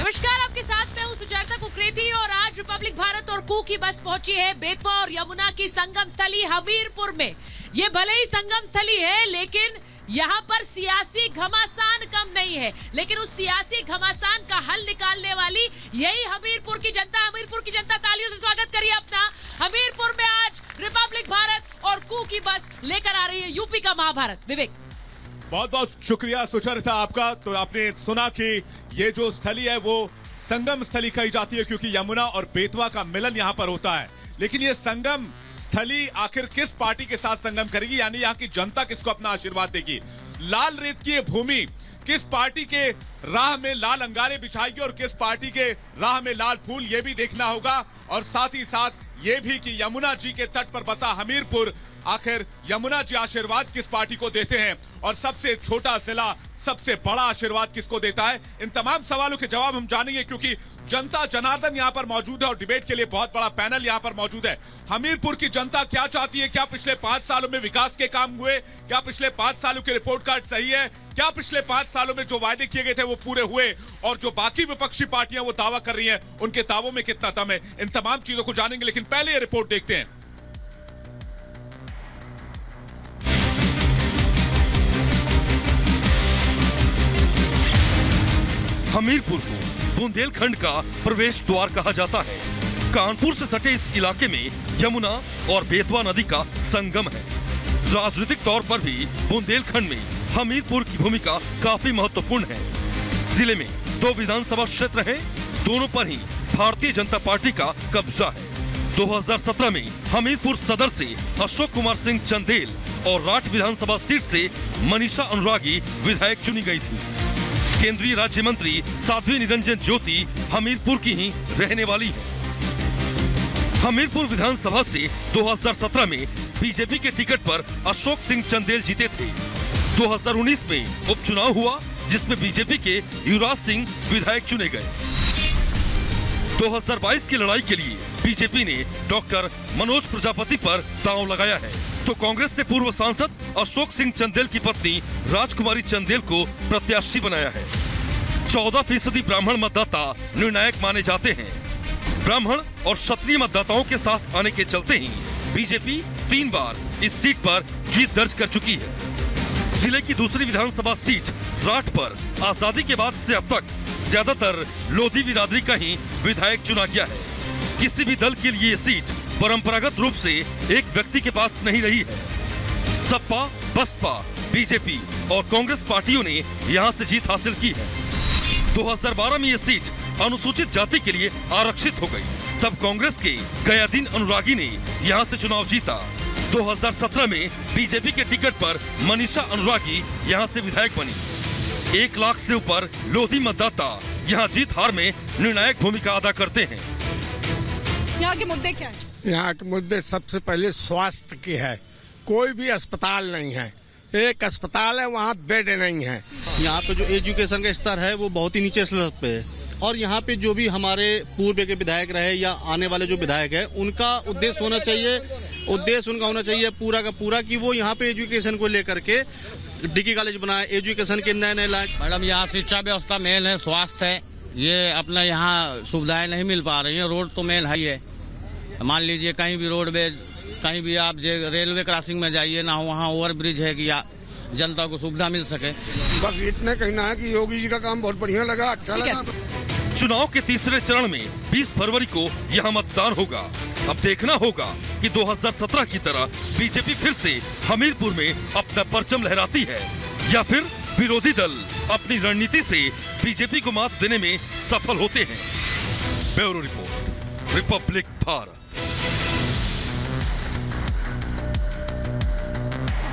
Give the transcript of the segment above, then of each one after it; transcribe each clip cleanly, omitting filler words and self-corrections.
नमस्कार, आपके साथ मैं हूँ सुचेता कुकरेती और आज रिपब्लिक भारत और कू की बस पहुंची है बेतवा और यमुना की संगम स्थली हमीरपुर में। ये भले ही संगम स्थली है लेकिन यहाँ पर सियासी घमासान कम नहीं है, लेकिन उस सियासी घमासान का हल निकालने वाली यही हमीरपुर की जनता। हमीरपुर की जनता तालियों से स्वागत करिए अपना। हमीरपुर में आज रिपब्लिक भारत और कू की बस लेकर आ रही है यूपी का महाभारत। विवेक, बहुत बहुत शुक्रिया सुचरिता आपका। तो आपने सुना कि ये जो स्थली है वो संगम स्थली कही जाती है क्योंकि यमुना और बेतवा का मिलन यहाँ पर होता है। लेकिन ये संगम स्थली आखिर किस पार्टी के साथ संगम करेगी, यानी यहाँ की जनता किसको अपना आशीर्वाद देगी? लाल रेत की ये भूमि किस पार्टी के राह में लाल अंगारे बिछाएगी और किस पार्टी के राह में लाल फूल, ये भी देखना होगा। और साथ ही साथ ये भी कि यमुना जी के तट पर बसा हमीरपुर, आखिर यमुना जी आशीर्वाद किस पार्टी को देते हैं और सबसे छोटा जिला सबसे बड़ा आशीर्वाद किसको देता है? इन तमाम सवालों के जवाब हम जानेंगे क्योंकि जनता जनार्दन यहाँ पर मौजूद है और डिबेट के लिए बहुत बड़ा पैनल यहाँ पर मौजूद है। हमीरपुर की जनता क्या चाहती है? क्या पिछले 5 सालों में विकास के काम हुए? क्या पिछले 5 सालों के रिपोर्ट कार्ड सही है? क्या पिछले 5 सालों में जो वायदे किए गए थे वो पूरे हुए? और जो बाकी विपक्षी पार्टियां वो दावा कर रही हैं, उनके दावों में कितना दम है? इन तमाम चीजों को जानेंगे, लेकिन पहले ये रिपोर्ट देखते हैं। हमीरपुर को बुंदेलखंड का प्रवेश द्वार कहा जाता है। कानपुर से सटे इस इलाके में यमुना और बेतवा नदी का संगम है। राजनीतिक तौर पर भी बुंदेलखंड में हमीरपुर की भूमिका काफी महत्वपूर्ण है। जिले में 2 विधानसभा क्षेत्र हैं, दोनों पर ही भारतीय जनता पार्टी का कब्जा है। 2017 में हमीरपुर सदर से अशोक कुमार सिंह चंदेल और राठ विधानसभा सीट से मनीषा अनुरागी विधायक चुनी गई थी। केंद्रीय राज्य मंत्री साध्वी निरंजन ज्योति हमीरपुर की ही रहने वाली है। हमीरपुर विधानसभा से 2017 में बीजेपी के टिकट पर अशोक सिंह चंदेल जीते थे। 2019 में उपचुनाव हुआ जिसमें बीजेपी के युवराज सिंह विधायक चुने गए। 2022 की लड़ाई के लिए बीजेपी ने डॉक्टर मनोज प्रजापति पर दांव लगाया है, तो कांग्रेस ने पूर्व सांसद अशोक सिंह चंदेल की पत्नी राजकुमारी चंदेल को प्रत्याशी बनाया है। 14% ब्राह्मण मतदाता निर्णायक माने जाते हैं। ब्राह्मण और क्षत्रिय मतदाताओं के साथ आने के चलते ही बीजेपी 3 बार इस सीट पर जीत दर्ज कर चुकी है। जिले की दूसरी विधानसभा सीट राठ पर आजादी के बाद से अब तक ज्यादातर लोधी बिरादरी का ही विधायक चुना गया है। किसी भी दल के लिए ये सीट परंपरागत रूप से एक व्यक्ति के पास नहीं रही है। सपा, बसपा, बीजेपी और कांग्रेस पार्टियों ने यहां से जीत हासिल की है। 2012 में ये सीट अनुसूचित जाति के लिए आरक्षित हो गई, तब कांग्रेस के गयादीन अनुरागी ने यहां से चुनाव जीता। 2017 में बीजेपी के टिकट पर मनीषा अनुरागी यहां से विधायक बनी। 1 लाख से ऊपर लोधी मतदाता यहां जीत हार में निर्णायक भूमिका अदा करते हैं। यहाँ के मुद्दे क्या है? यहाँ के मुद्दे सबसे पहले स्वास्थ्य की है। कोई भी अस्पताल नहीं है, एक अस्पताल है वहाँ बेड नहीं है। यहाँ पे जो एजुकेशन का स्तर है वो बहुत ही नीचे स्तर पे है और यहाँ पे जो भी हमारे पूर्व के विधायक रहे या आने वाले जो विधायक है उनका उद्देश्य होना चाहिए पूरा का पूरा कि वो यहाँ पे एजुकेशन को लेकर के डिग्री कॉलेज बनाए, एजुकेशन के नए लाए। मैडम, यहाँ शिक्षा व्यवस्था मेन है, स्वास्थ्य है, ये अपना यहाँ सुविधाएं नहीं मिल पा रही हैं। रोड तो मेन है ही है। मान लीजिए कहीं भी रोडवेज, कहीं भी आप रेलवे क्रॉसिंग में जाइए ना, वहाँ ओवर ब्रिज है कि जनता को सुविधा मिल सके। बस इतने कहना है कि योगी जी का काम बहुत बढ़िया लगा, अच्छा लगा। चुनाव के तीसरे चरण में 20 फरवरी को यहाँ मतदान होगा। अब देखना होगा कि 2017 की तरह बीजेपी फिर से हमीरपुर में अपना परचम लहराती है या फिर विरोधी दल अपनी रणनीति से बीजेपी को मात देने में सफल होते हैं। Bureau report, Republic Bharat.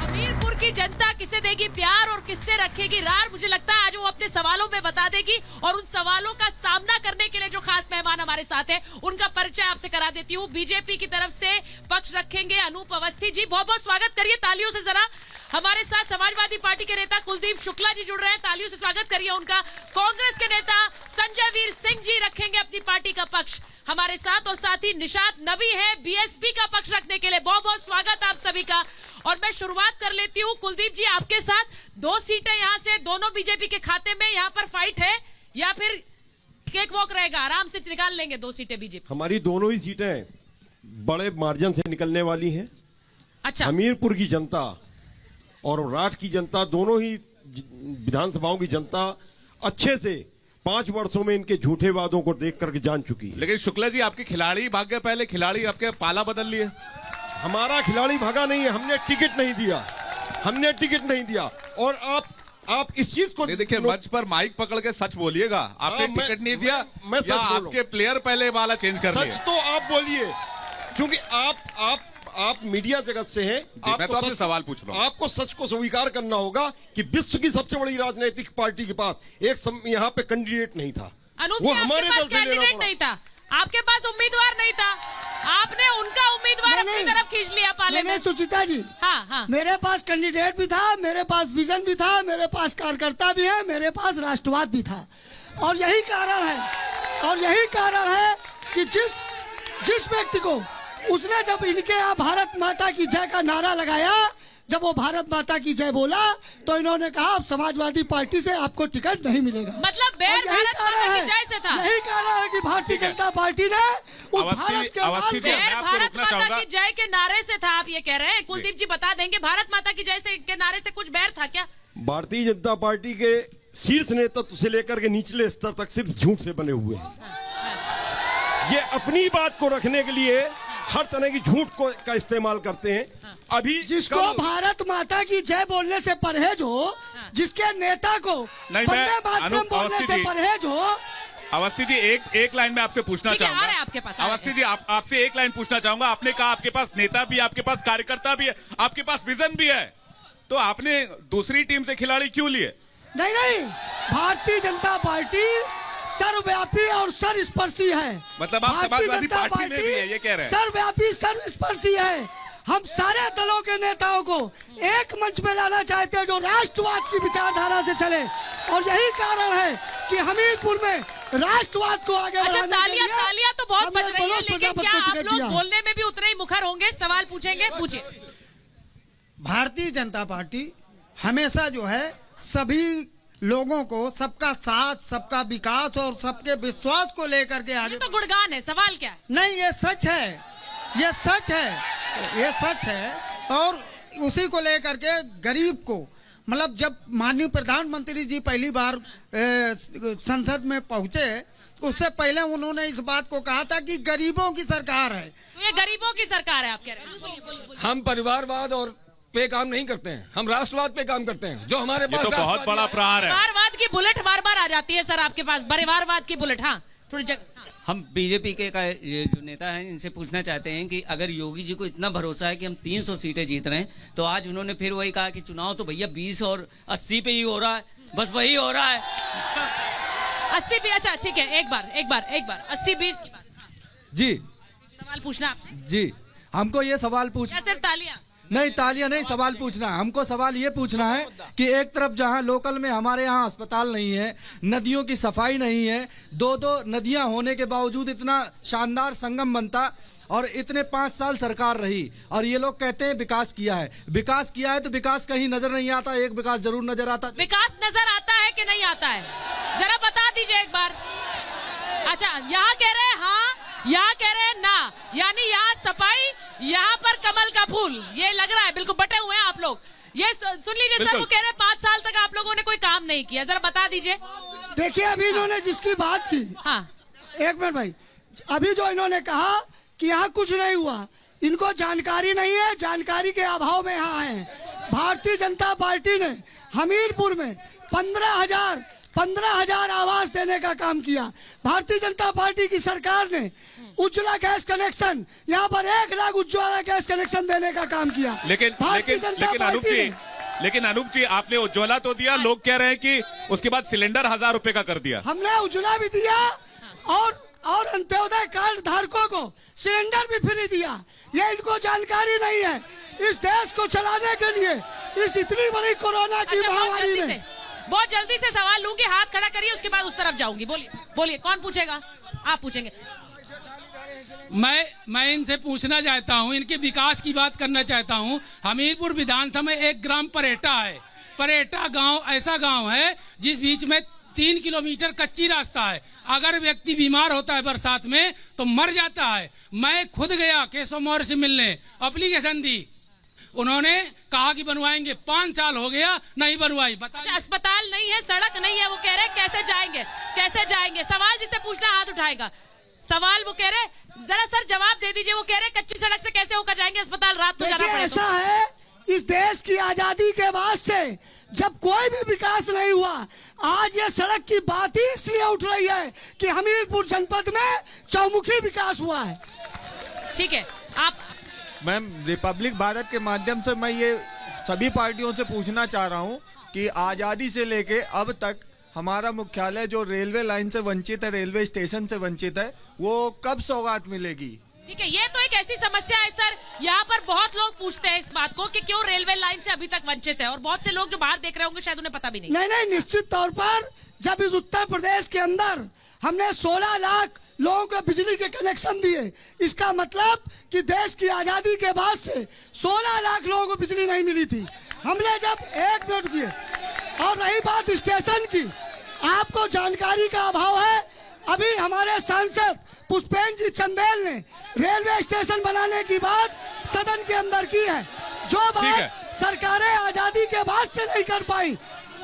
Hamirpur की जनता किसे देगी प्यार और किससे रखेगी रार? मुझे लगता है आज वो अपने सवालों में बता देगी और उन सवालों का सामना करने के लिए जो खास मेहमान हमारे साथ हैं उनका परिचय आपसे करा देती हूँ। बीजेपी की तरफ से पक्ष रखेंगे अनूप अवस्थी जी, बहुत बहुत स्वागत करिए तालियों से जरा। हमारे साथ समाजवादी पार्टी के नेता कुलदीप शुक्ला जी जुड़ रहे हैं, तालियों से स्वागत करिए उनका। कांग्रेस के नेता संजय वीर सिंह जी रखेंगे अपनी पार्टी का पक्ष हमारे साथ, और साथ ही निशात नबी है बीएसपी का पक्ष रखने के लिए। बहुत बहुत स्वागत आप सभी का। और मैं शुरुआत कर लेती हूँ कुलदीप जी आपके साथ। 2 सीटें यहाँ से दोनों बीजेपी के खाते में, यहाँ पर फाइट है या फिर केक वॉक रहेगा, आराम से निकाल लेंगे 2 सीटें बीजेपी। हमारी दोनों ही सीटें बड़े मार्जिन से निकलने वाली हैं। अच्छा, हमीरपुर की जनता और राठ की जनता, दोनों ही विधानसभाओं की जनता अच्छे से 5 वर्षों में इनके झूठे वादों को देख करके जान चुकी है। लेकिन शुक्ला जी, आपके खिलाड़ी भाग गए, पहले खिलाड़ी आपके पाला बदल लिए। हमारा खिलाड़ी भागा नहीं है, हमने टिकट नहीं दिया, हमने टिकट नहीं दिया। और आप इस चीज को नहीं, देखिए मंच पर माइक पकड़ के सच बोलिएगा, आपने टिकट नहीं दिया मैं सच या बोल रहा हूं। आपके प्लेयर पहले वाला चेंज कर लिए? सच तो आप बोलिए, क्योंकि आप मीडिया जगत से हैं। मैं तो आपसे सवाल पूछ रहा हूं। आपको सच को स्वीकार करना होगा कि विश्व की सबसे बड़ी राजनीतिक पार्टी के पास यहाँ पे कैंडिडेट नहीं था। अनूप वो जी, हमारे आपके दल पास से लेना कैंडिडेट पड़ा। नहीं था, आपके पास उम्मीदवार नहीं था, आपने उनका उम्मीदवार अपनी तरफ खींच लिया पाले में। सुचिता जी, हाँ हाँ, मेरे पास कैंडिडेट भी था, मेरे पास विजन भी था, मेरे पास कार्यकर्ता भी है, मेरे पास राष्ट्रवाद भी था। और यही कारण है कि जिस व्यक्ति को उसने जब इनके यहाँ भारत माता की जय का नारा लगाया, जब वो भारत माता की जय बोला, तो इन्होंने कहा अब समाजवादी पार्टी से आपको टिकट नहीं मिलेगा। मतलब बैर भारत माता की जय से था। यही कारण है कि भारतीय जनता पार्टी ने उस भारत के अवस्थी जी, मैं बैर आपको भारत रोकना माता चाहूंगा। की जय के नारे से था, आप ये कह रहे हैं? कुलदीप जी बता देंगे, भारत माता की जय से के नारे से कुछ बैर था क्या? भारतीय जनता पार्टी के शीर्ष नेतृत्व से लेकर के निचले स्तर तक सिर्फ झूठ से बने हुए हैं। ये अपनी बात को रखने के लिए हर तरह की झूठ का इस्तेमाल करते हैं। अभी जिसको भारत माता की जय बोलने से परहेज हो, जिसके नेता को वंदे मातरम बोलने से परहेज हो। अवस्थी जी, एक लाइन में आपसे पूछना ठीक है, आ रहे हैं चाहूंगा। आपके पास, अवस्थी जी, आपसे एक लाइन पूछना चाहूंगा। आपने कहा आपके पास नेता भी है, आपके पास कार्यकर्ता भी है, आपके पास विजन भी है, तो आपने दूसरी टीम से खिलाड़ी क्यों लिए? नहीं, भारतीय जनता पार्टी सर्वव्यापी और सर्वस्पर्शी है। मतलब आप समाजवादी पार्टी में भी है, ये कह रहे हैं? सर्वव्यापी सर्वस्पर्शी है। हम सारे दलों के नेताओं को एक मंच में लाना चाहते हैं जो राष्ट्रवाद की विचारधारा से चले, और यही कारण है कि हमीरपुर में राष्ट्रवाद को आगे अच्छा, बढ़ाने के लिए तालियां तो बहुत हमने बज रही है, मनोज लेकिन प्रजापति क्या को आप टिकट लोग दिया। बोलने में भी उतने ही मुखर होंगे? सवाल पूछेंगे, पूछिए। भारतीय जनता पार्टी हमेशा जो है सभी लोगों को सबका साथ, सबका विकास और सबके विश्वास को लेकर के आगे। ये तो गुणगान है, सवाल क्या है? नहीं, ये सच है, ये सच है, ये सच है। और उसी को लेकर के गरीब को, मतलब जब माननीय प्रधानमंत्री जी पहली बार संसद में पहुंचे, उससे पहले उन्होंने इस बात को कहा था कि गरीबों की सरकार है। तो ये गरीबों की सरकार है, आप कह रहे हैं? बोलिए। हम परिवारवाद और पे काम नहीं करते हैं, हम राष्ट्रवाद पे काम करते हैं। जो हमारे पास तो बहुत बड़ा प्रहार है। परिवारवाद की बुलेट बार आ जाती है सर आपके पास, परिवारवाद की बुलेट। हाँ, थोड़ी जगह। हाँ। हम बीजेपी के ये जो नेता हैं, इनसे पूछना चाहते हैं कि अगर योगी जी को इतना भरोसा है कि हम 300 सीटें जीत रहे हैं, तो आज उन्होंने फिर वही कहा कि चुनाव तो भैया 20 और 80 पे ही हो रहा है, बस वही हो रहा है। 80 भी? अच्छा, ठीक है, एक बार 80-20 की बात। जी, सवाल पूछना आपने? जी, हमको ये सवाल क्या सिर्फ तालियां? नहीं, तालियां नहीं, सवाल पूछना है। हमको सवाल ये पूछना है कि एक तरफ जहां लोकल में हमारे यहाँ अस्पताल नहीं है, नदियों की सफाई नहीं है, 2 नदियां होने के बावजूद इतना शानदार संगम बनता, और इतने 5 साल सरकार रही, और ये लोग कहते हैं विकास किया है। विकास किया है तो विकास कहीं नजर नहीं आता, एक विकास जरूर नजर आता। विकास नजर आता है कि नहीं आता है? जरा बता दीजिए एक बार। अच्छा, यहाँ कह रहे हैं हाँ, यहाँ कह रहे हैं ना, यानी यहाँ सफाई, यहाँ पर कमल का फूल, ये लग रहा है। बिल्कुल बटे हुए हैं आप लोग। ये सुन लीजिए सर, वो कह रहे हैं 5 साल तक आप लोगों ने कोई काम नहीं किया। जरा बता दीजिए। देखिए, अभी इन्होंने जिसकी बात की, हाँ, एक मिनट भाई, अभी जो इन्होंने कहा कि यहाँ कुछ नहीं हुआ, इनको जानकारी नहीं है, जानकारी के अभाव में यहाँ आए हैं। भारतीय जनता पार्टी ने हमीरपुर में 15,000 आवास देने का काम किया। भारतीय जनता पार्टी की सरकार ने उज्ज्वला गैस कनेक्शन, यहाँ पर 1 लाख उज्ज्वला गैस कनेक्शन देने का काम किया। लेकिन अनूप जी, आपने उज्ज्वला तो दिया, लोग कह रहे हैं कि उसके बाद सिलेंडर 1000 रुपए का कर दिया। हमने उज्ज्वला भी दिया और अंत्योदय कार्ड धारकों को सिलेंडर भी फ्री दिया। ये इनको जानकारी नहीं है। इस देश को चलाने के लिए इस इतनी बड़ी कोरोना की महामारी में बहुत जल्दी से सवाल लूंगी, हाथ खड़ा करिए, उसके बाद उस तरफ जाऊंगी। बोलिए, कौन पूछेगा? आप पूछेंगे। मैं इनसे पूछना चाहता हूं, इनके विकास की बात करना चाहता हूं। हमीरपुर विधानसभा में एक ग्राम परेटा है। परेटा गांव ऐसा गांव है जिस बीच में 3 किलोमीटर कच्ची रास्ता है। अगर व्यक्ति बीमार होता है बरसात में तो मर जाता है। मैं खुद गया केशव मौर्य से मिलने, एप्लीकेशन दी, उन्होंने कहा कि बनवाएंगे, 5 साल हो गया नहीं बनवाई। बताइए, अस्पताल नहीं है, सड़क नहीं है, वो कह रहे कैसे जाएंगे, कैसे जाएंगे? सवाल जिसे पूछना हाथ उठाएगा। सवाल वो कह रहे, जरा सर जवाब दे दीजिए, वो कह रहे कच्ची सड़क से कैसे होकर जाएंगे अस्पताल, रात को जाना पड़ेगा। ऐसा है, इस देश की आजादी के बाद से जब कोई भी विकास नहीं हुआ, आज ये सड़क की बात ही इसलिए उठ रही है कि हमीरपुर जनपद में चौमुखी विकास हुआ है। ठीक है, आप मैम, रिपब्लिक भारत के माध्यम से मैं ये सभी पार्टियों से पूछना चाह रहा हूँ कि आज़ादी से लेके अब तक हमारा मुख्यालय जो रेलवे लाइन से वंचित है, रेलवे स्टेशन से वंचित है, वो कब सौगात मिलेगी? ठीक है, ये तो एक ऐसी समस्या है सर, यहाँ पर बहुत लोग पूछते हैं इस बात को कि क्यों रेलवे लाइन से अभी तक वंचित है, और बहुत से लोग जो बाहर देख रहे होंगे शायद उन्हें पता भी नहीं। नहीं, निश्चित तौर पर जब इस उत्तर प्रदेश के अंदर हमने 16 लाख लोगों को बिजली के कनेक्शन दिए, इसका मतलब कि देश की आजादी के बाद से 16 लाख लोगों को बिजली नहीं मिली थी। हमने जब 1 मिनट किए, और रही बात स्टेशन की, आपको जानकारी का अभाव है। अभी हमारे सांसद पुष्पेंद्र जी चंदेल ने रेलवे स्टेशन बनाने की बात सदन के अंदर की है। जो बात सरकारें आजादी के बाद से नहीं कर पाई,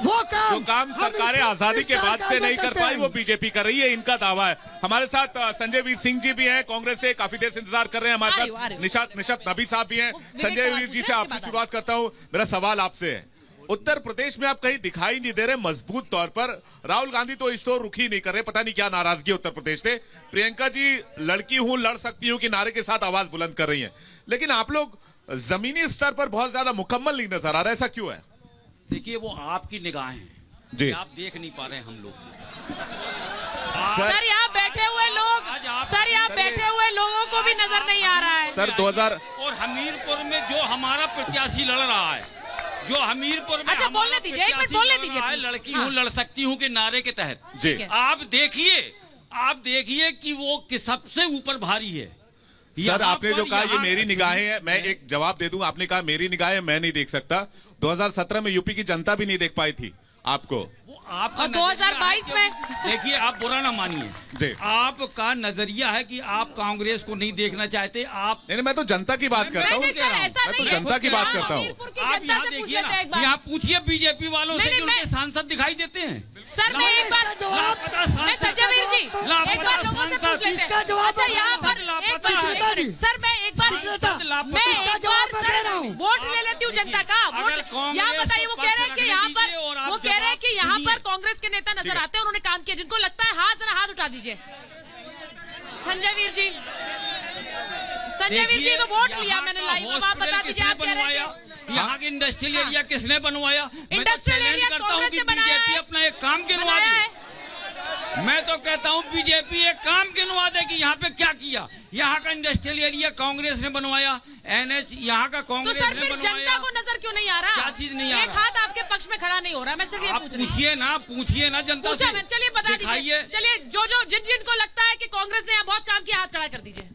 वो जो काम सरकारें आजादी के बाद से नहीं कर पाई, वो बीजेपी कर रही है, इनका दावा है। हमारे साथ संजय वीर सिंह जी भी हैं, कांग्रेस से काफी देर से इंतजार कर रहे हैं। हमारे साथ निशात नबी साहब भी हैं। संजय वीर जी से आपसे शुरुआत करता हूँ। मेरा सवाल आपसे है, उत्तर प्रदेश में आप कहीं दिखाई नहीं दे रहे मजबूत तौर पर। राहुल गांधी तो इस तो रुख ही नहीं कर रहे, पता नहीं क्या नाराजगी है उत्तर प्रदेश से। प्रियंका जी लड़की हूं, लड़ सकती हूं कि नारे के साथ आवाज बुलंद कर रही हैं, लेकिन आप लोग जमीनी स्तर पर बहुत ज्यादा मुकम्मल नहीं नजर आ रहा है, ऐसा क्यों है? देखिए, वो आपकी निगाहें हैं जी, आप देख नहीं पा रहे हैं हम लोग। सर यहाँ बैठे हुए लोग, सर यहाँ बैठे हुए लोगों को भी नजर नहीं आ रहा है। सर 2000 और हमीरपुर में जो हमारा प्रत्याशी लड़ रहा है, जो हमीरपुर में अच्छा बोलने दीजिए, एक मिनट बोलने दीजिए। लड़की हूँ लड़ सकती हूँ के नारे के तहत आप देखिए कि वो सबसे ऊपर भारी है। सर आपने जो कहा ये मेरी निगाहें हैं, मैं एक जवाब दे दूं। आपने कहा मेरी निगाहें, मैं नहीं देख सकता। 2017 में यूपी की जनता भी नहीं देख पाई थी आपको, और 2022 में देखिए, आप बुरा ना मानिए, आपका नजरिया है कि आप कांग्रेस को नहीं देखना चाहते। आप नहीं, मैं तो जनता की बात करता हूँ, मैं तो जनता की बात करता हूँ। आप यहाँ देखिए ना, यहाँ पूछिए बीजेपी वालों से कि उनके सांसद दिखाई देते हैं। सर मैं एक बार मैं संजय वीर जी एक बार लोगों से पूछ लेते हैं। अच्छा यहाँ पर सर मैं एक बार वोट ले लेती हूँ जनता का वोट। यहाँ बताइए, वो कह रहे हैं कि यहाँ पर कांग्रेस के नेता नजर आते हैं, उन्होंने काम किया, जिनको लगता है जरा हाथ उठा दीजिए। संजय वीर जी तो वोट लिया मैंने लाइव, आप बता दीजिए आप कह रहे हैं यहाँ के इंडस्ट्रियल एरिया किसने बनवाया? इंडस्ट्रियल एरिया करता हूँ कि बीजेपी अपना एक काम गिनवा दे। मैं तो कहता हूँ बीजेपी एक काम गिनवा दे कि यहाँ पे क्या किया। यहाँ का इंडस्ट्रियल एरिया कांग्रेस ने बनवाया, NH यहाँ का कांग्रेस ने बनवाया। जनता को नजर क्यों नहीं आ रहा? क्या चीज नहीं आ रहा? एक हाथ आपके पक्ष में खड़ा नहीं हो रहा। मैं सिर्फ ये पूछ रही हूँ। पूछिए ना जनता से। चलिए बता दीजिए, चलिए जिनको लगता है कि कांग्रेस ने यहाँ बहुत काम किया, हाथ खड़ा कर दीजिए।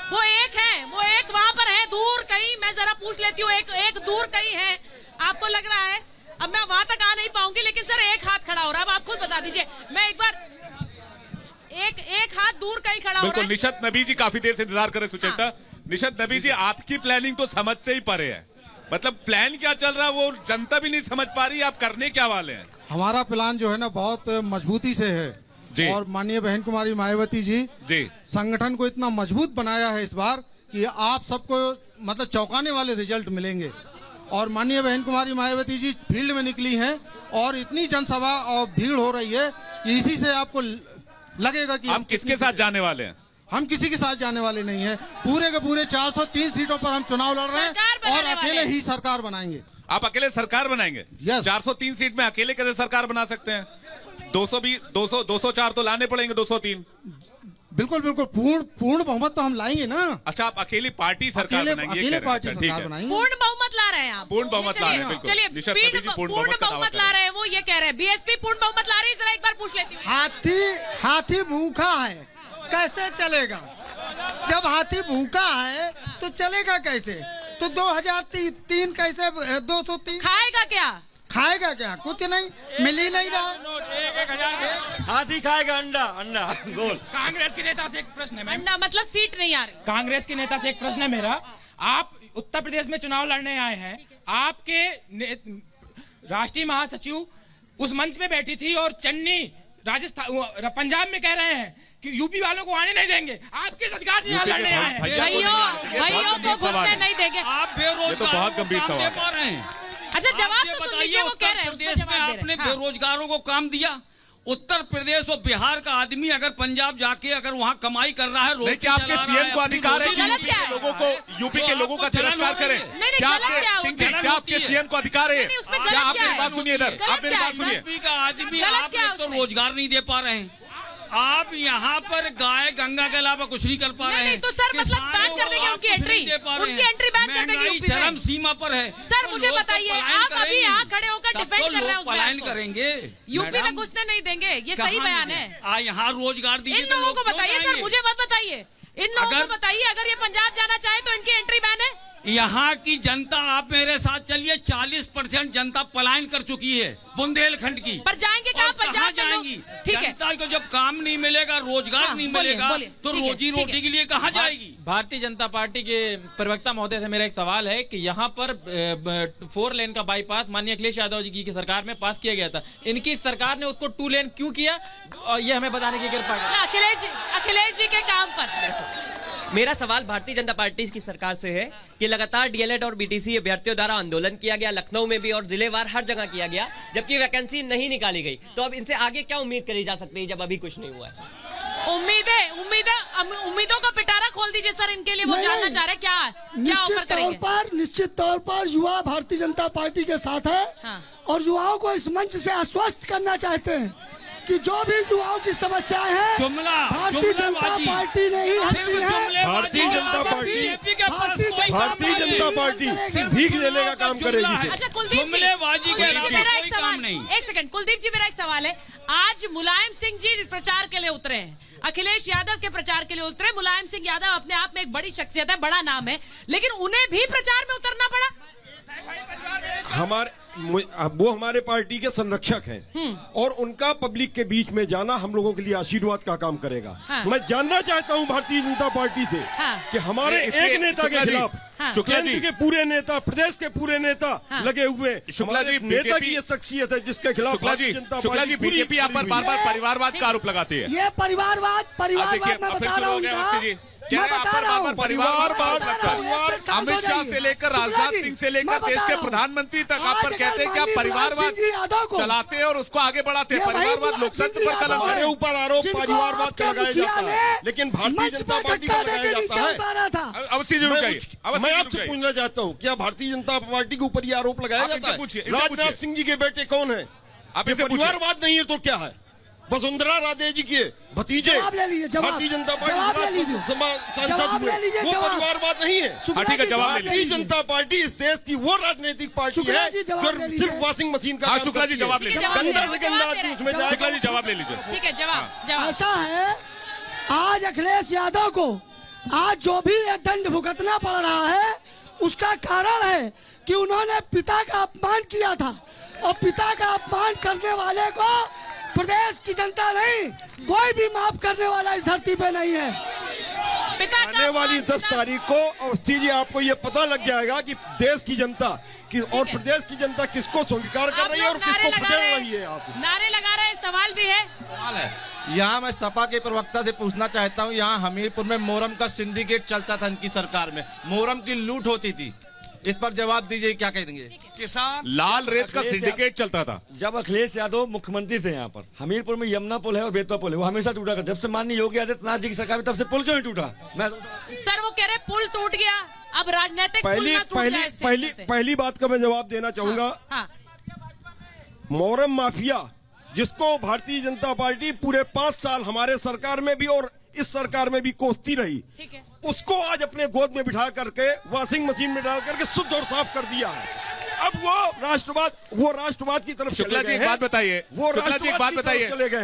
वो एक वहाँ पर है दूर कहीं, मैं जरा पूछ लेती हूँ, एक दूर कहीं है, आपको लग रहा है? अब मैं वहां तक आ नहीं पाऊंगी, लेकिन सर एक हाथ खड़ा हो रहा है, अब आप खुद बता दीजिए। मैं एक बार एक हाथ दूर कहीं खड़ा हो रहा है। निशात नबी जी काफी देर से इंतजार कर रहे सुचेता। निशात नबी जी, आपकी प्लानिंग तो समझ से ही परे है, मतलब प्लान क्या चल रहा है वो जनता भी नहीं समझ पा रही, आप करने क्या वाले हैं? हमारा प्लान जो है ना बहुत मजबूती से है जी। और माननीय बहन कुमारी मायावती जी संगठन को इतना मजबूत बनाया है इस बार कि आप सबको मतलब चौंकाने वाले रिजल्ट मिलेंगे। और माननीय बहन कुमारी मायावती जी फील्ड में निकली हैं और इतनी जनसभा और भीड़ हो रही है, इसी से आपको लगेगा कि हम किसके साथ जाने वाले हैं। हम किसी के साथ जाने वाले नहीं है। पूरे के पूरे 403 सीटों पर हम चुनाव लड़ रहे हैं और अकेले ही सरकार बनाएंगे। आप अकेले सरकार बनाएंगे? 403 सीट में अकेले कैसे सरकार बना सकते हैं? 204 तो लाने पड़ेंगे, 203। बिल्कुल पूर्ण बहुमत तो हम लाएंगे ना। अच्छा, आप अकेली पार्टी सरकार बनाएंगे? अकेले पार्टी सरकार बनाएंगे। पूर्ण बहुमत ला रहे हैं आप? पूर्ण बहुमत ला रहे हैं, बिल्कुल। चलिए पूर्ण बहुमत ला रहे हैं, वो ये कह रहे हैं। बीएसपी पूर्ण बहुमत ला रही है, जरा एक बार पूछ लेती हूँ। हाथी भूखा है, कैसे चलेगा? जब हाथी भूखा है तो चलेगा कैसे? तो 2003 कैसे 203 खाएगा क्या? खाएगा क्या? कुछ नहीं, मिल ही नहीं रहा। हाथी खाएगा अंडा, अंडा गोल। कांग्रेस के नेता से एक प्रश्न है मैम। अंडा मतलब सीट नहीं आ रही। कांग्रेस के नेता से एक प्रश्न है मेरा। आप उत्तर प्रदेश में चुनाव लड़ने आए हैं, आपके राष्ट्रीय महासचिव उस मंच में बैठी थी और चन्नी राजस्थान पंजाब में कह रहे हैं कि यूपी वालों को आने नहीं देंगे। आप किस अधिकार से यहाँ लड़ने आए हैं? भाइयों को घुसने नहीं देंगे। आप बेरोजगार बहुत गंभीर सवाल पा रहे हैं। अच्छा जवाब तो सुन लीजिए, वो कह रहे हैं प्रदेश में आपने बेरोजगारों को काम दिया। उत्तर प्रदेश और बिहार का आदमी अगर पंजाब जाके अगर वहाँ कमाई कर रहा है, नहीं, क्या आपके सीएम को अधिकार है यूपी के लोगों का तिरस्कार करें? क्या आपके सीएम को अधिकार है? क्या आप मेरी बात सुनिए, इधर आप मेरी बात सुनिए। यूपी का आदमी आपने तो रोजगार नहीं दे पा रहे हैं। आप यहाँ पर गाय गंगा के अलावा कुछ नहीं कर पा रहे हैं। तो सर मतलब बैन कर देंगे उनकी एंट्री बैन कर देंगे यूपी में। चरम सीमा पर है। सर मुझे बताइए, आप अभी यहाँ खड़े होकर डिफेंड कर रहे हैं उस पलायन करेंगे, यूपी में घुसने नहीं देंगे, ये सही बयान है। यहाँ रोजगार दीजिए। इन लोगों को बताइए सर, मुझे मत बताइए। इन लोगों को बताइए, अगर ये पंजाब जाना चाहे तो इनकी एंट्री बैन है। यहाँ की जनता, आप मेरे साथ चलिए, 40% जनता पलायन कर चुकी है बुंदेलखंड की। पर जाएंगे कहाँ? पंजाब जाएंगी? ठीक है। जनता को जब काम नहीं मिलेगा, रोजगार नहीं मिलेगा, तो रोजी रोटी के लिए कहाँ जाएगी? भारतीय जनता पार्टी के प्रवक्ता महोदय से मेरा एक सवाल है कि यहाँ पर 4 लेन का बाईपास माननीय अखिलेश यादव जी की सरकार में पास किया गया था, इनकी सरकार ने उसको 2 लेन क्यों किया? और ये हमें बताने की कृपा करें। अखिलेश जी के काम पर। मेरा सवाल भारतीय जनता पार्टी की सरकार से है कि लगातार डीएलएड और बीटीसी अभ्यर्थियों द्वारा आंदोलन किया गया, लखनऊ में भी और जिलेवार हर जगह किया गया, जबकि वैकेंसी नहीं निकाली गई। तो अब इनसे आगे क्या उम्मीद करी जा सकती है जब अभी कुछ नहीं हुआ है? उम्मीदों का पिटारा खोल दीजिए सर इनके लिए। वो जानना चाह रहे क्या ऑफर करेंगे? निश्चित तौर पर युवा भारतीय जनता पार्टी के साथ है। हाँ। और युवाओं को इस मंच से आश्वस्त करना चाहते हैं कि जो भी युवाओं की समस्याएं हैं भारतीय जनता पार्टी नहीं हटती है। भारतीय जनता पार्टी भीख लेने का काम करेगी। अच्छा कुलदीप जी, मेरा एक सवाल, एक सेकंड कुलदीप जी, मेरा एक सवाल है। आज मुलायम सिंह जी प्रचार के लिए उतरे हैं, अखिलेश यादव के प्रचार के लिए उतरे। मुलायम सिंह यादव अपने आप में एक बड़ी शख्सियत है, बड़ा नाम है, लेकिन उन्हें भी प्रचार में उतरना पड़ा। वो हमारे पार्टी के संरक्षक हैं और उनका पब्लिक के बीच में जाना हम लोगों के लिए आशीर्वाद का काम करेगा। हाँ। मैं जानना चाहता हूं भारतीय जनता पार्टी से कि हमारे एक नेता के खिलाफ केंद्र के पूरे नेता, प्रदेश के पूरे नेता लगे हुए। शुक्ला जी, नेता की ये शख्सियत है जिसके खिलाफ भारतीय जनता पार्टी बीजेपी आप पर बार-बार परिवारवाद का आरोप लगाती है। ये परिवारवाद मैं बता रहा हूँ, अमित शाह से लेकर राजनाथ सिंह से लेकर देश के प्रधानमंत्री तक आप पर कहते हैं कि आप परिवारवाद चलाते हैं और उसको आगे बढ़ाते हैं। परिवारवाद लोकतंत्र पर कलम हमारे ऊपर आरोप परिवारवाद का लगाया जाता है, लेकिन भारतीय जनता पार्टी पर लगाया जाता है। अवश्य जरूर चाहिए। मैं आपसे पूछना चाहता हूँ, क्या भारतीय जनता पार्टी के ऊपर ये आरोप लगाया जाता है? राजनाथ सिंह जी के बेटे कौन है? आप परिवारवाद नहीं है तो क्या है? वसुंधरा राजे जी के भतीजे भारतीय जनता पार्टी सांसद हुए, वो परिवारवाद नहीं है। ठीक है, जवाब ले लीजिए। भारतीय जनता पार्टी इस देश की वो राजनीतिक पार्टी है जो सिर्फ वॉशिंग मशीन का। शुक्ला जी जवाब ले लीजिए। गंदा से गंदा आदमी उसमें जाएगा। शुक्ला जी जवाब ले लीजिए। ठीक है, जवाब। ऐसा है, आज अखिलेश यादव को आज जो भी ये दंड भुगतना पड़ रहा है उसका कारण है कि उन्होंने पिता का अपमान किया था, और पिता का अपमान करने वाले को प्रदेश की जनता नहीं, कोई भी माफ करने वाला इस धरती पे नहीं है। आने वाली 10 तारीख को अवस्थी जी आपको ये पता लग जाएगा कि देश की जनता और प्रदेश की जनता किसको स्वीकार कर रही है और किसको पकड़ रही है। नारे लगा रहे हैं, सवाल भी है। यहाँ मैं सपा के प्रवक्ता से पूछना चाहता हूँ, यहाँ हमीरपुर में मोरम का सिंडिकेट चलता था इनकी सरकार में, मोरम की लूट होती थी, इस पर जवाब दीजिए, क्या कह देंगे? किसान लाल रेत का सिंडिकेट चलता था जब अखिलेश यादव मुख्यमंत्री थे। यहाँ पर हमीरपुर में यमुना पुल है और बेतवा पुल है, वो हमेशा टूटा कर। जब से माननीय योगी आदित्यनाथ जी की सरकार में तब से पुल क्यों नहीं टूटा? सर वो कह रहे पुल टूट गया, अब राजनीतिक पहली बात का मैं जवाब देना चाहूंगा। मोरम माफिया जिसको भारतीय जनता पार्टी पूरे 5 साल हमारे सरकार में भी और इस सरकार में भी कोसती रही, उसको आज अपने गोद में बिठा करके वॉशिंग मशीन में डाल करके शुद्ध और साफ कर दिया है। अब वो राष्ट्रवाद की तरफ शुक्ला जी एक बात बताइए,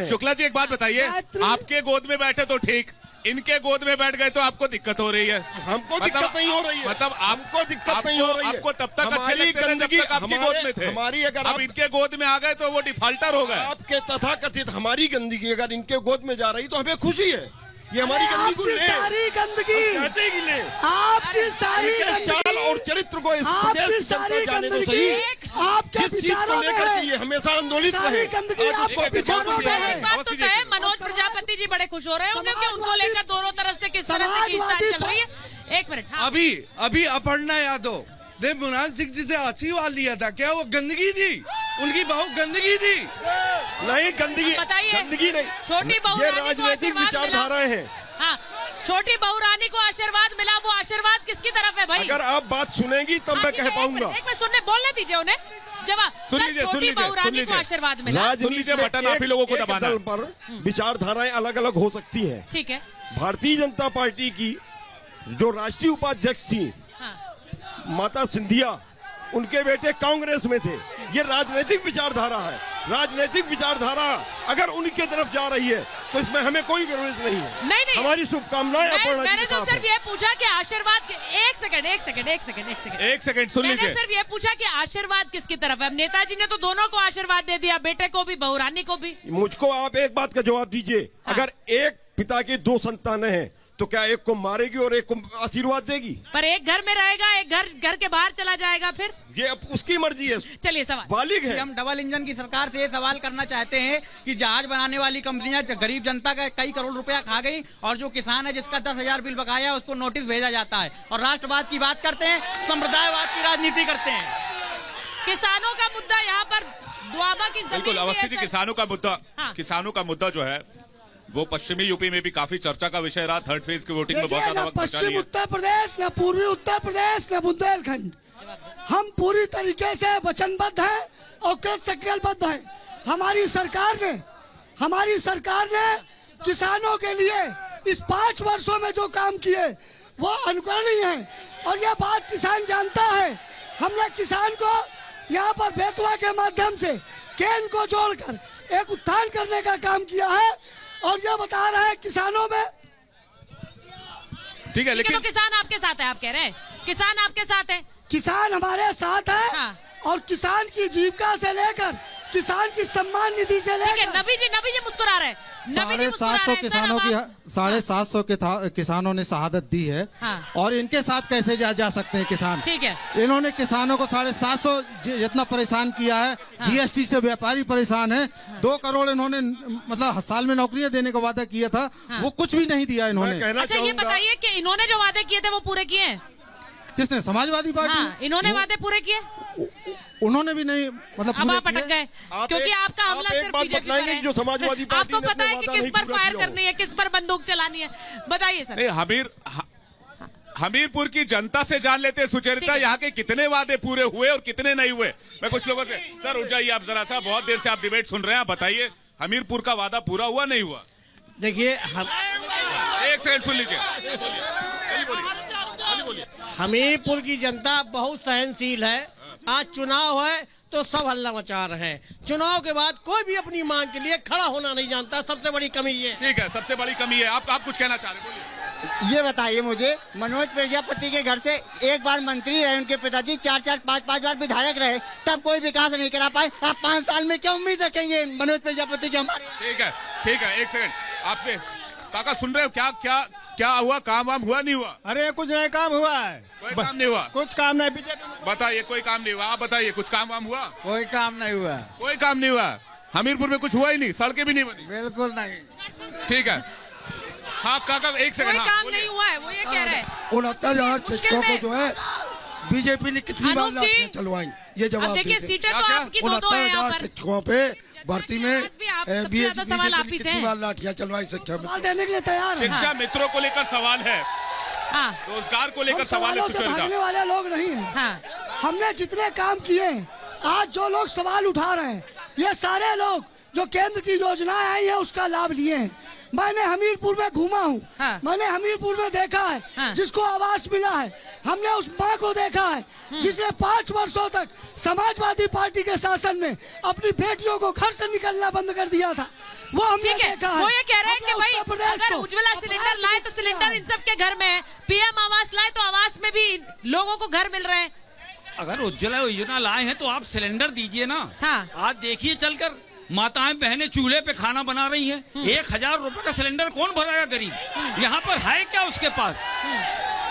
शुक्ला जी एक बात बताइए, आपके गोद में बैठे तो ठीक, इनके गोद में बैठ गए तो आपको दिक्कत हो रही है। हमको दिक्कत नहीं हो रही है। मतलब हमको दिक्कत नहीं हो रही है। आपको तब तक अच्छे लगते थे जब तक आपकी गोद में थे। हमारी अगर अब इनके गोद में आ गए तो वो डिफाल्टर हो गए। आपके तथाकथित हमारी गंदगी अगर इनके गोद में जा रही तो हमें खुशी है। ये हमारी गंदगी को ले, सारी गंदगी कहते ही ले, आपकी सारी चाल और चरित्र को इस आपकी सारी गंदगी आपके विचारों में है। ये हमेशा आंदोलित सारी गंदगी आपके विचारों में है। एक बात तो तय है, मनोज प्रजापति जी बड़े खुश हो रहे होंगे कि उनको लेकर दोनों तरफ से किस तरह से खींचतान चल रही है। एक मिनट। हाँ। अभी अपर्णा यादव ने मुराद सिंह जी से आशीर्वाद लिया था, क्या वो गंदगी थी? उनकी बहू गंदगी थी? नहीं, गंदगी गंदगी नहीं। छोटी बहू रानी को आशीर्वाद मिला है। हाँ, छोटी बहू रानी को आशीर्वाद मिला, वो आशीर्वाद किसकी तरफ है भाई? अगर आप बात सुनेंगी तब मैं कह पाऊंगा। एक मिनट सुनने बोलने दीजिए उन्हें। जवाब छोटी बहू रानी को आशीर्वाद मिला। राजनीति बटन आप ही लोगों को दबाना है। पर विचारधाराएं अलग अलग हो सकती हैं। ठीक है। भारतीय जनता पार्टी की जो राष्ट्रीय उपाध्यक्ष थी माता सिंधिया, उनके बेटे कांग्रेस में थे। ये राजनीतिक विचारधारा है। राजनीतिक विचारधारा अगर उनकी तरफ जा रही है तो इसमें हमें कोई जरूरत नहीं है। नहीं। हमारी शुभकामनाएं मैंने तो सिर्फ ये पूछा कि आशीर्वाद एक सेकंड सुन लीजिए। मैंने सिर्फ ये पूछा कि आशीर्वाद किसकी तरफ है। अब नेताजी ने तो दोनों को आशीर्वाद दे दिया, बेटे को भी बहू रानी को भी। मुझको आप एक बात का जवाब दीजिए। अगर एक पिता की दो संतानें हैं तो क्या एक को मारेगी और एक को आशीर्वाद देगी? पर एक घर में रहेगा, एक घर के बाहर चला जाएगा, फिर ये अब उसकी मर्जी है। चलिए सवाल बालिग है। हम डबल इंजन की सरकार से ये सवाल करना चाहते हैं कि जहाज बनाने वाली कंपनियां गरीब जनता का कई करोड़ रुपया खा गई और जो किसान है जिसका 10,000 बिल बकाया उसको नोटिस भेजा जाता है और राष्ट्रवाद की बात करते हैं, संप्रदायवाद की राजनीति करते हैं। किसानों का मुद्दा यहाँ पर दुआबा की जमीन। बिल्कुल अवस्थी जी, किसानों का मुद्दा जो है वो पश्चिमी यूपी में भी काफी चर्चा का विषय रहा। थर्ड फेज की वोटिंग में बहुत ज्यादा वक्त बचा पश्चिम उत्तर प्रदेश, न पूर्वी उत्तर प्रदेश, न बुंदेलखंड, हम पूरी तरीके से वचनबद्ध हैं और कृत संकल्पबद्ध हैं। हमारी सरकार ने किसानों के लिए इस 5 वर्षों में जो काम किए वो अनुकरणीय है और यह बात किसान जानता है। हमने किसान को यहाँ पर बेतवा के माध्यम से केन को जोड़कर एक उत्थान करने का काम किया है और यह बता रहा है किसानों में। ठीक है, लेकिन तो किसान आपके साथ है, आप कह रहे हैं किसान आपके साथ है। किसान हमारे साथ है। हाँ। और किसान की जीविका से लेकर किसान की सम्मान निधि से लेकर। नबी जी मुस्कुरा रहे हैं। 750 किसानों की 750 किसानों ने शहादत दी है। हाँ। और इनके साथ कैसे जा सकते हैं किसान? ठीक है। इन्होंने किसानों को 750 जितना परेशान किया है। हाँ। जीएसटी से व्यापारी परेशान है। हाँ। 2 करोड़ इन्होंने मतलब साल में नौकरियां देने का वादा किया था। हाँ। वो कुछ भी नहीं दिया इन्होंने। अच्छा ये बताइए कि इन्होंने जो वादे किए थे वो पूरे किए हैं? किसने? समाजवादी पार्टी। हाँ, इन्होंने वादे पूरे किए? उन्होंने भी नहीं मतलब अब आप अटक गए क्योंकि आपका हमला सिर्फ बीजेपी पर है। जो समाजवादी पार्टी आपको पता है कि किस पर फायर करनी है, किस पर बंदूक चलानी है, बताइए सर। हमीरपुर की जनता से जान लेते सुचरिता, यहाँ के कितने वादे पूरे हुए और कितने नहीं हुए। मैं कुछ लोगों से, सर उठ जाइए आप जरा सा, बहुत देर से आप डिबेट सुन रहे हैं, आप बताइए हमीरपुर का वादा पूरा हुआ नहीं हुआ? देखिए एक सेकंड सुन लीजिए। हमीरपुर की जनता बहुत सहनशील है। आज चुनाव है तो सब हल्ला मचा रहे हैं। चुनाव के बाद कोई भी अपनी मांग के लिए खड़ा होना नहीं जानता, सबसे बड़ी कमी ये। ठीक है, सबसे बड़ी कमी है। आप कुछ कहना चाह रहे हैं? ये बताइए मुझे, मनोज प्रजापति के घर से एक बार मंत्री रहे, उनके पिताजी 4-5 बार विधायक रहे, तब कोई विकास नहीं करा पाए। आप 5 साल में क्या उम्मीद रखेंगे मनोज प्रजापति के हमारे? ठीक है, एक सेकंड आपसे काका सुन रहे हो? क्या हुआ? काम वाम हुआ नहीं हुआ? अरे कुछ नहीं काम हुआ है। कोई काम नहीं हुआ? कुछ काम नहीं। बताइए, कोई काम नहीं हुआ? आप बताइए, कुछ काम वाम हुआ? कोई काम नहीं हुआ। कोई काम नहीं हुआ? हमीरपुर में कुछ हुआ ही नहीं? सड़कें भी नहीं बनी? बिल्कुल नहीं। ठीक है। हाँ काका एक सेकंड। कोई काम नहीं हुआ है, वो ये कह रहे हैं। 69,000 शिक्षकों को जो है बीजेपी ने कितनी बार लाठियां चलवाई, ये जवाब देखिए। सीटें तो आपकी 2-2 है यहाँ पर। शिक्षकों पे भर्ती में सवाल आप ही से कितनी बार लाठियां चलवाई शिक्षा देने के लिए तैयार है। शिक्षा मित्रों को लेकर सवाल है, रोजगार को लेकर सवाल है। भागने वाले लोग नहीं है। हमने जितने काम किए, आज जो लोग सवाल उठा रहे हैं, ये सारे लोग जो केंद्र की योजनाएं आई है उसका लाभ लिए हैं। मैंने हमीरपुर में घूमा हूँ। मैंने हमीरपुर में देखा है जिसको आवास मिला है। हमने उस माँ को देखा है जिसने 5 वर्षों तक समाजवादी पार्टी के शासन में अपनी बेटियों को घर से निकलना बंद कर दिया था। वो हमने देखा है। वो ये कह रहे हैं कि भाई अगर उज्ज्वला सिलेंडर लाए तो सिलेंडर इन सब के घर में है, पीएम आवास लाए तो आवास में भी लोगों को घर मिल रहे हैं। अगर उज्ज्वला योजना लाए हैं तो आप सिलेंडर दीजिए ना। हाँ। आज देखिए चलकर माताएं बहनें चूल्हे पे खाना बना रही हैं। 1000 रुपए का सिलेंडर कौन भराएगा गरीब? यहाँ पर है क्या उसके पास?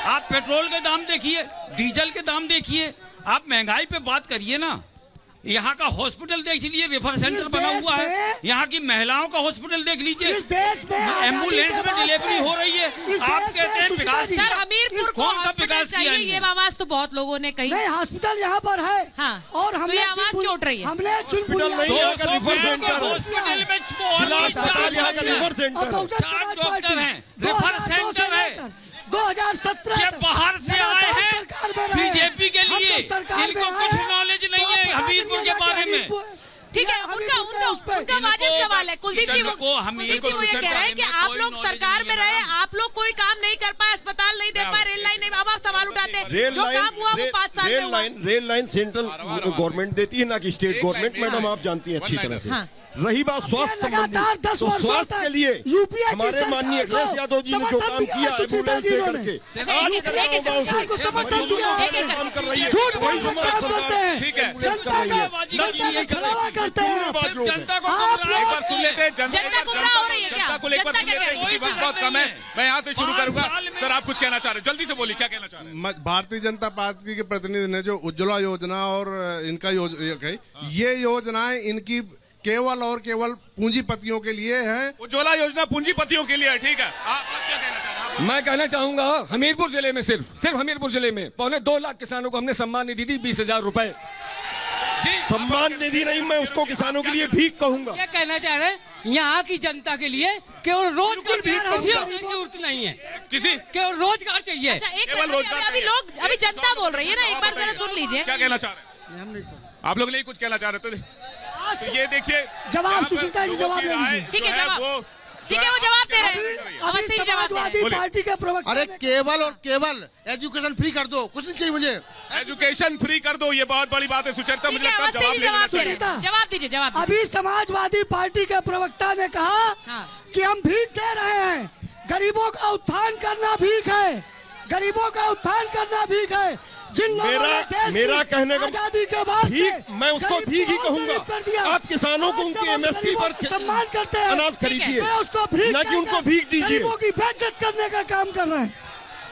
आप पेट्रोल के दाम देखिए, डीजल के दाम देखिए, आप महंगाई पे बात करिए ना। यहाँ का हॉस्पिटल देख लीजिए, रेफर सेंटर बना हुआ है। यहाँ की महिलाओं का हॉस्पिटल देख लीजिए, एम्बुलेंस में डिलीवरी हो रही है। आप कहते हैं विकास। सर हमीरपुर को हॉस्पिटल चाहिए, ये आवाज तो बहुत लोगों ने कही। नहीं, हॉस्पिटल यहाँ पर है। हाँ। और तो ये आवाज क्यों उठ रही है? हमने हॉस्पिटल नहीं है, रेफर सेंटर हॉस्पिटल में 4 डॉक्टर हैं, रेफर सेंटर है। 2017 ये बाहर से आए हैं बीजेपी के लिए, इनको कुछ नॉलेज नहीं है हमीरपुर के बारे में। ठीक है, उनका वाजिब सवाल है। कुलदीप जी वो ये कह रहे हैं कि आप लोग सरकार में रहे, आप लोग कोई काम नहीं कर पाए, अस्पताल नहीं दे पाए, रेल लाइन नहीं। अब आप सवाल उठाते हैं, जो काम हुआ वो 5 साल में हुआ। रेल लाइन सेंट्रल गवर्नमेंट देती है, ना कि स्टेट गवर्नमेंट। मैडम आप जानती हैं अच्छी तरह से। रही बात स्वास्थ्य संबंधी, तो स्वास्थ्य के लिए हमारे माननीय अखिलेश यादव जी ने जो काम किया एम्बुलेंस दे करके काम कर रही है, वही हमारी सरकार ठीक है। जनता को एक बार सुन लेते हैं, जनता गुमराह हो रही है क्या? जनता को एक बार सुन लेते हैं, क्योंकि वक्त बहुत कम है। मैं यहाँ से शुरू करूंगा। सर आप कुछ कहना चाह रहे हैं, जल्दी से बोलिए, क्या कहना चाह रहे हैं? भारतीय जनता पार्टी के प्रतिनिधि ने जो उज्ज्वला योजना और इनका ये योजनाएं इनकी केवल और केवल पूंजीपतियों के लिए है। उज्ज्वला योजना पूंजीपतियों के लिए है, ठीक है। आप क्या कहना चाह रहे हैं? मैं कहना चाहूंगा हमीरपुर जिले में सिर्फ हमीरपुर जिले में 2.25 लाख किसानों को हमने सम्मान निधि दी, 20,000 रुपए। सम्मान निधि नहीं, मैं उसको किसानों के लिए भीख कहूंगा। क्या कहना चाह रहे हैं? यहाँ की जनता के लिए केवल रोजगार की जरूरत नहीं है, केवल रोजगार चाहिए। अच्छा, अभी जनता बोल रही है ना, एक बार जरा सुन लीजिए। क्या कहना चाह रहे हैं? आप लोग नहीं कुछ कहना चाह रहे? तो ये देखिए जवाब, सुशीलता जी जवाब दे दीजिए। ठीक है, जवाब ठीक है, वो जवाब दे रहे हैं। अभी समाजवादी पार्टी के प्रवक्ता अरे केवल और केवल एजुकेशन फ्री कर दो, कुछ नहीं चाहिए मुझे। एजुकेशन फ्री कर दो, ये बहुत बड़ी बात है। सुचरिता मुझे लगता है जवाब दीजिए, जवाब। अभी समाजवादी पार्टी के प्रवक्ता ने कहा कि हम भीख दे रहे हैं, गरीबों का उत्थान करना भीख है, गरीबों का उत्थान करना भीख है। जिन मेरा कहने का आजादी के बाद भीख, मैं उसको भीख ही कहूंगा। आप किसानों को उनकी एमएसपी पर सम्मान करते हैं, अनाज खरीदिए, उसको भीख, ना कि उनको भीख दीजिए। गरीबों की बेइज्जत करने का काम कर रहे हैं।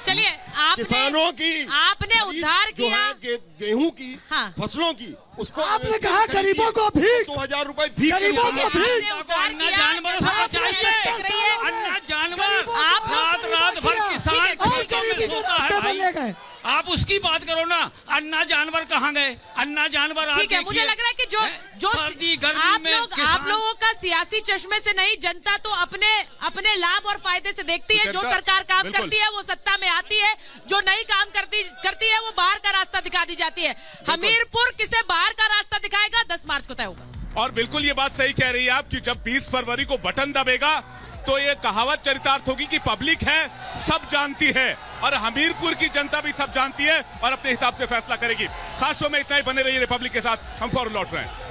चलिए, किसानों की आपने उद्धार किया गेहूं की फसलों की, उसको आपने कहा गरीबों को भीख, 2,000 रुपए भीख, गरीबों को भीख। अन्ना जानवर आप रात भर किसान गए, आप उसकी बात करो ना। अन्ना जानवर कहाँ गए? अन्ना जानवर ठीक है, मुझे लग रहा है कि जो आप लोगों का सियासी चश्मे से नहीं, जनता तो अपने लाभ और फायदे से देखती है। जो सरकार काम करती है वो सत्ता में आती है, जो नई काम करती है वो बाहर का रास्ता दिखा दी जाती है। हमीरपुर किसे बाहर का रास्ता दिखाएगा, 10 मार्च को तय होगा। और बिल्कुल ये बात सही कह रही है आप कि जब 20 फरवरी को बटन दबेगा तो ये कहावत चरितार्थ होगी कि पब्लिक है, सब जानती है, और हमीरपुर की जनता भी सब जानती है और अपने हिसाब से फैसला करेगी। खास शो में इतना ही, बने रहिए रिपब्लिक के साथ, हम फौरन लौट रहे हैं।